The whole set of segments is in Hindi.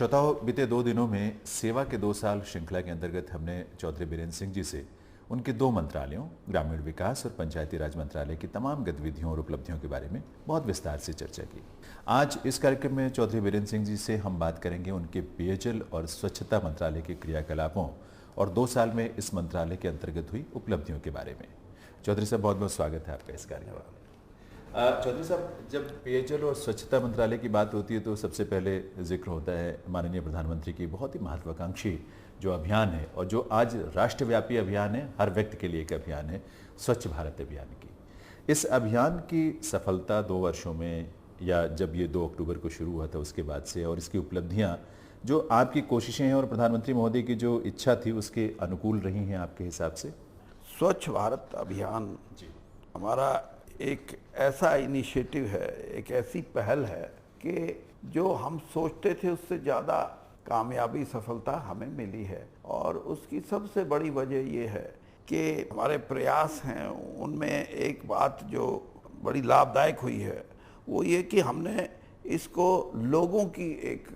श्रोताओं, बीते 2 दिनों में सेवा के 2 साल श्रृंखला के अंतर्गत हमने चौधरी बीरेन्द्र सिंह जी से उनके 2 मंत्रालयों ग्रामीण विकास और पंचायती राज मंत्रालय की तमाम गतिविधियों और उपलब्धियों के बारे में बहुत विस्तार से चर्चा की। आज इस कार्यक्रम में चौधरी बीरेन्द्र सिंह जी से हम बात करेंगे उनके पेयजल और स्वच्छता मंत्रालय के क्रियाकलापों और 2 साल में इस मंत्रालय के अंतर्गत हुई उपलब्धियों के बारे में। चौधरी साहब, बहुत बहुत स्वागत है आपका इस कार्यक्रम में। चौधरी साहब, जब पेयजल और स्वच्छता मंत्रालय की बात होती है तो सबसे पहले जिक्र होता है माननीय प्रधानमंत्री की बहुत ही महत्वाकांक्षी जो अभियान है और जो आज राष्ट्रव्यापी अभियान है, हर व्यक्ति के लिए एक अभियान है, स्वच्छ भारत अभियान की। इस अभियान की सफलता 2 वर्षों में या जब ये 2 अक्टूबर को शुरू हुआ था उसके बाद से और इसकी उपलब्धियां जो आपकी कोशिशें हैं और प्रधानमंत्री महोदय की जो इच्छा थी उसके अनुकूल रही हैं आपके हिसाब से? स्वच्छ भारत अभियान हमारा एक ऐसा इनिशिएटिव है, एक ऐसी पहल है कि जो हम सोचते थे उससे ज़्यादा कामयाबी सफलता हमें मिली है। और उसकी सबसे बड़ी वजह ये है कि हमारे प्रयास हैं उनमें एक बात जो बड़ी लाभदायक हुई है वो ये कि हमने इसको लोगों की एक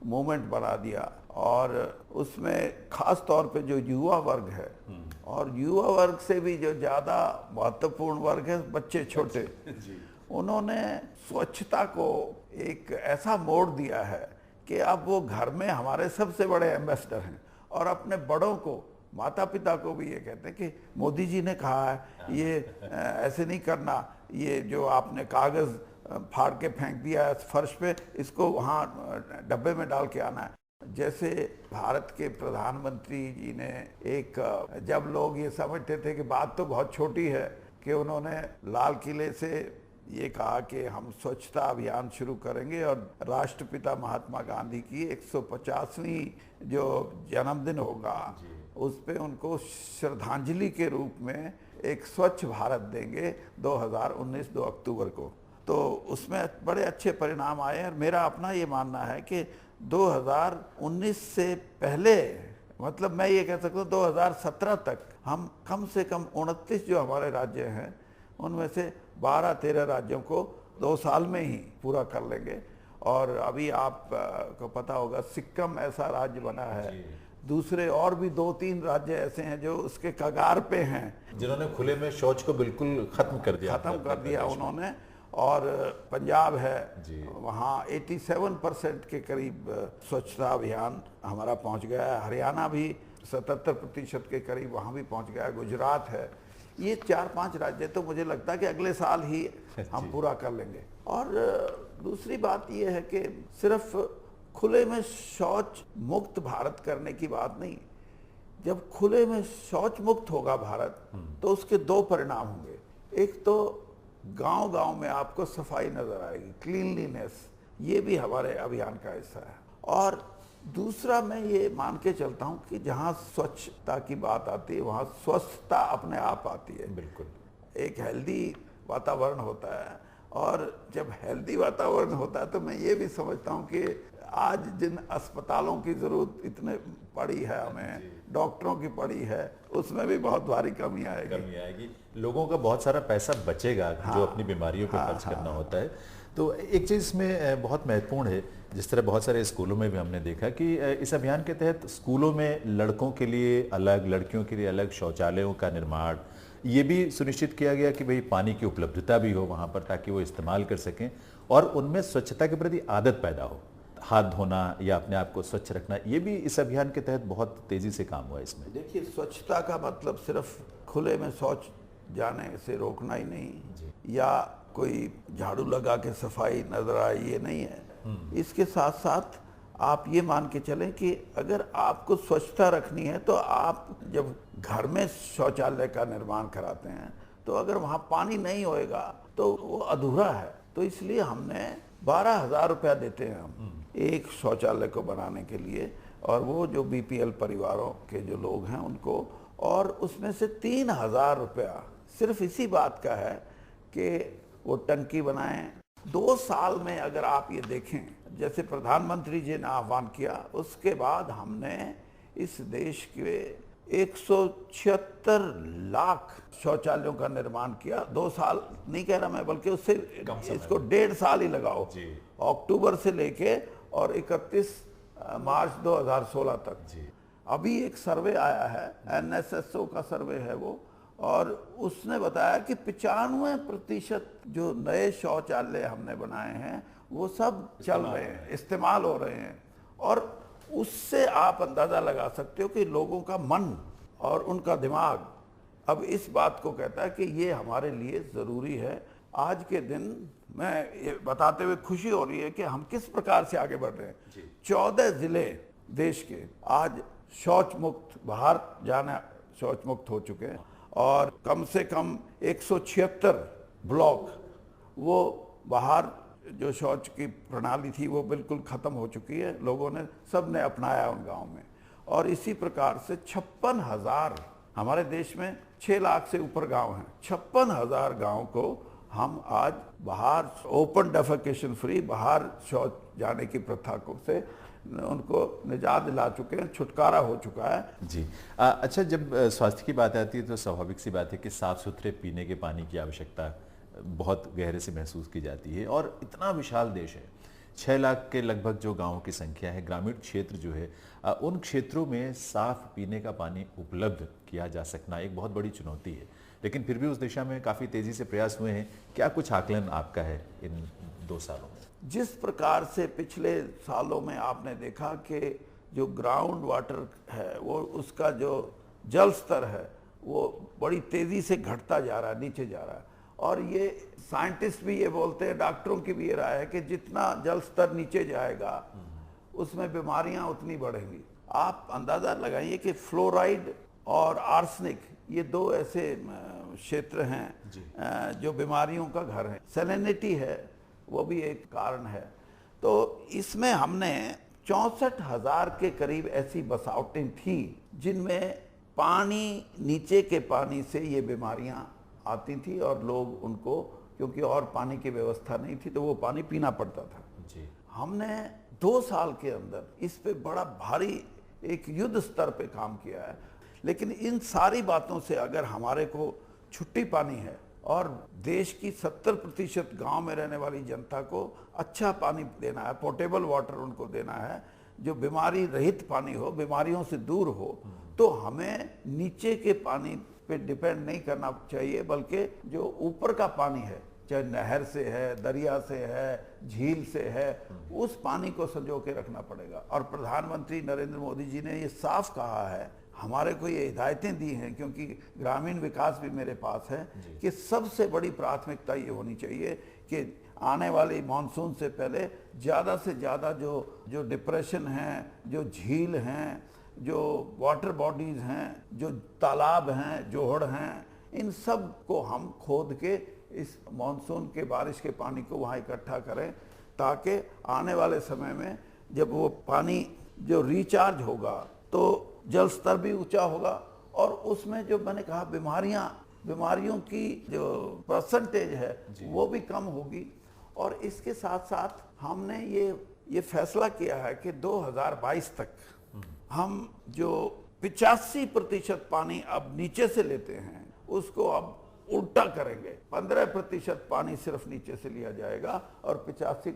मूवमेंट बना दिया और उसमें खास तौर पे जो युवा वर्ग है और युवा वर्ग से भी जो ज़्यादा महत्वपूर्ण वर्ग है बच्चे छोटे, उन्होंने स्वच्छता को एक ऐसा मोड़ दिया है कि अब वो घर में हमारे सबसे बड़े एम्बेसडर हैं और अपने बड़ों को, माता पिता को भी ये कहते हैं कि मोदी जी ने कहा है ये ऐसे नहीं करना, ये जो आपने कागज़ फाड़ के फेंक दिया है फर्श पे, इसको वहाँ डब्बे में डाल के आना है। जैसे भारत के प्रधानमंत्री जी ने एक, जब लोग ये समझते थे कि बात तो बहुत छोटी है, कि उन्होंने लाल किले से ये कहा कि हम स्वच्छता अभियान शुरू करेंगे और राष्ट्रपिता महात्मा गांधी की 150वीं जो जन्मदिन होगा उस पे उनको श्रद्धांजलि के रूप में एक स्वच्छ भारत देंगे 2019 2 अक्टूबर को। तो उसमें बड़े अच्छे परिणाम आए और मेरा अपना ये मानना है कि 2019 से पहले, मतलब मैं ये कह सकता हूँ 2017 तक हम कम से कम 29 जो हमारे राज्य हैं उनमें से 12-13 राज्यों को 2 साल में ही पूरा कर लेंगे। और अभी आप को पता होगा सिक्किम ऐसा राज्य बना है, दूसरे और भी 2-3 राज्य ऐसे हैं जो उसके कगार पे हैं, जिन्होंने खुले में शौच को बिल्कुल खत्म कर दिया उन्होंने। और पंजाब है, वहाँ 87% के करीब स्वच्छता अभियान हमारा पहुँच गया है। हरियाणा भी 77% के करीब वहाँ भी पहुँच गया है। गुजरात है। ये 4-5 राज्य तो मुझे लगता है कि अगले साल ही हम पूरा कर लेंगे। और दूसरी बात ये है कि सिर्फ खुले में शौच मुक्त भारत करने की बात नहीं, जब खुले में शौच मुक्त होगा भारत तो उसके 2 परिणाम होंगे। एक तो गांव-गांव में आपको सफाई नजर आएगी, क्लीनलीनेस, ये भी हमारे अभियान का हिस्सा है। और दूसरा मैं ये मान के चलता हूँ कि जहाँ स्वच्छता की बात आती है वहाँ स्वस्थता अपने आप आती है। बिल्कुल, एक हेल्दी वातावरण होता है और जब हेल्दी वातावरण होता है तो मैं ये भी समझता हूँ कि आज जिन अस्पतालों की ज़रूरत इतने पड़ी है, हमें डॉक्टरों की पड़ी है, उसमें भी बहुत भारी कमी आएगी। लोगों का बहुत सारा पैसा बचेगा जो अपनी बीमारियों पर खर्च करना होता है। तो एक चीज़ इसमें बहुत महत्वपूर्ण है, जिस तरह बहुत सारे स्कूलों में भी हमने देखा कि इस अभियान के तहत स्कूलों में लड़कों के लिए अलग, लड़कियों के लिए अलग शौचालयों का निर्माण, ये भी सुनिश्चित किया गया कि भाई पानी की उपलब्धता भी हो वहाँ पर ताकि वो इस्तेमाल कर सकें और उनमें स्वच्छता के प्रति आदत पैदा हो, हाथ धोना या अपने आप को स्वच्छ रखना, ये भी इस अभियान के तहत बहुत तेज़ी से काम हुआ इसमें। देखिए, स्वच्छता का मतलब सिर्फ खुले में शौच जाने से रोकना ही नहीं या कोई झाड़ू लगा के सफाई नजर आए, ये नहीं है। इसके साथ साथ आप ये मान के चलें कि अगर आपको स्वच्छता रखनी है तो आप जब घर में शौचालय का निर्माण कराते हैं तो अगर वहाँ पानी नहीं होएगा तो वो अधूरा है। तो इसलिए हमने 12,000 रुपया देते हैं हम एक शौचालय को बनाने के लिए, और वो जो BPL परिवारों के जो लोग हैं उनको, और उसमें से 3,000 रुपया सिर्फ इसी बात का है कि वो टंकी बनाएं। 2 साल में अगर आप ये देखें, जैसे प्रधानमंत्री जी ने आह्वान किया, उसके बाद हमने इस देश के 176 लाख शौचालयों का निर्माण किया। 2 साल नहीं कह रहा मैं, बल्कि उससे इसको 1.5 साल ही लगाओ, अक्टूबर से लेके और 31 मार्च 2016 तक। जी। अभी एक सर्वे आया है, NSSO का सर्वे है वो, और उसने बताया कि 95% जो नए शौचालय हमने बनाए हैं वो सब चल रहे हैं, इस्तेमाल हो रहे हैं। और उससे आप अंदाज़ा लगा सकते हो कि लोगों का मन और उनका दिमाग अब इस बात को कहता है कि ये हमारे लिए ज़रूरी है। आज के दिन मैं ये बताते हुए खुशी हो रही है कि हम किस प्रकार से आगे बढ़ रहे हैं। 14 ज़िले देश के आज शौच मुक्त, बाहर जाना शौच मुक्त हो चुके हैं, और कम से कम 176 ब्लॉक वो बाहर जो शौच की प्रणाली थी वो बिल्कुल ख़त्म हो चुकी है। लोगों ने, सब ने अपनाया उन गाँव में। और इसी प्रकार से 56,000, हमारे देश में 6 लाख से ऊपर गांव हैं, 56,000 गांव को हम आज बाहर ओपन डेफेकेशन फ्री, बाहर शौच जाने की प्रथा को से उनको निजात दिला चुके हैं, छुटकारा हो चुका है। जी। अच्छा, जब स्वास्थ्य की बात आती है तो स्वाभाविक सी बात है कि साफ सुथरे पीने के पानी की आवश्यकता बहुत गहरे से महसूस की जाती है। और इतना विशाल देश है, 6 लाख के लगभग जो गांवों की संख्या है, ग्रामीण क्षेत्र जो है, उन क्षेत्रों में साफ पीने का पानी उपलब्ध किया जा सकना एक बहुत बड़ी चुनौती है। लेकिन फिर भी उस दिशा में काफ़ी तेज़ी से प्रयास हुए हैं। क्या कुछ आकलन आपका है इन 2 सालों में? जिस प्रकार से पिछले सालों में आपने देखा कि जो ग्राउंड वाटर है वो, उसका जो जल स्तर है वो बड़ी तेज़ी से घटता जा रहा है, नीचे जा रहा है। और ये साइंटिस्ट भी ये बोलते हैं, डॉक्टरों की भी ये राय है कि जितना जल स्तर नीचे जाएगा उसमें बीमारियां उतनी बढ़ेंगी। आप अंदाज़ा लगाइए कि फ्लोराइड और आर्सेनिक, ये 2 ऐसे क्षेत्र हैं जो बीमारियों का घर है। सैलिनिटी है, वो भी एक कारण है। तो इसमें हमने 64,000 के करीब ऐसी बसावटें थी जिनमें पानी, नीचे के पानी से ये बीमारियां आती थी, और लोग उनको, क्योंकि और पानी की व्यवस्था नहीं थी, तो वो पानी पीना पड़ता था। जी। हमने 2 साल के अंदर इस पे बड़ा भारी एक युद्ध स्तर पे काम किया है। लेकिन इन सारी बातों से अगर हमारे को छुट्टी पानी है और देश की 70% गांव में रहने वाली जनता को अच्छा पानी देना है, पोर्टेबल वाटर उनको देना है, जो बीमारी रहित पानी हो, बीमारियों से दूर हो, तो हमें नीचे के पानी पे डिपेंड नहीं करना चाहिए, बल्कि जो ऊपर का पानी है, चाहे नहर से है, दरिया से है, झील से है, उस पानी को संजो के रखना पड़ेगा। और प्रधानमंत्री नरेंद्र मोदी जी ने ये साफ कहा है, हमारे को ये हिदायतें दी हैं, क्योंकि ग्रामीण विकास भी मेरे पास है, कि सबसे बड़ी प्राथमिकता ये होनी चाहिए कि आने वाली मानसून से पहले ज़्यादा से ज़्यादा जो डिप्रेशन हैं, जो झील हैं, जो वाटर बॉडीज़ हैं, जो तालाब हैं, जोहड़ हैं, इन सब को हम खोद के इस मानसून के बारिश के पानी को वहाँ इकट्ठा करें, ताकि आने वाले समय में जब वो पानी जो रिचार्ज होगा तो जल स्तर भी ऊंचा होगा, और उसमें जो मैंने कहा बीमारियों की जो परसेंटेज है वो भी कम होगी। और इसके साथ साथ हमने ये फैसला किया है कि 2022 तक हम जो 85% पानी अब नीचे से लेते हैं उसको अब उल्टा करेंगे। 15% पानी सिर्फ नीचे से लिया जाएगा और 85%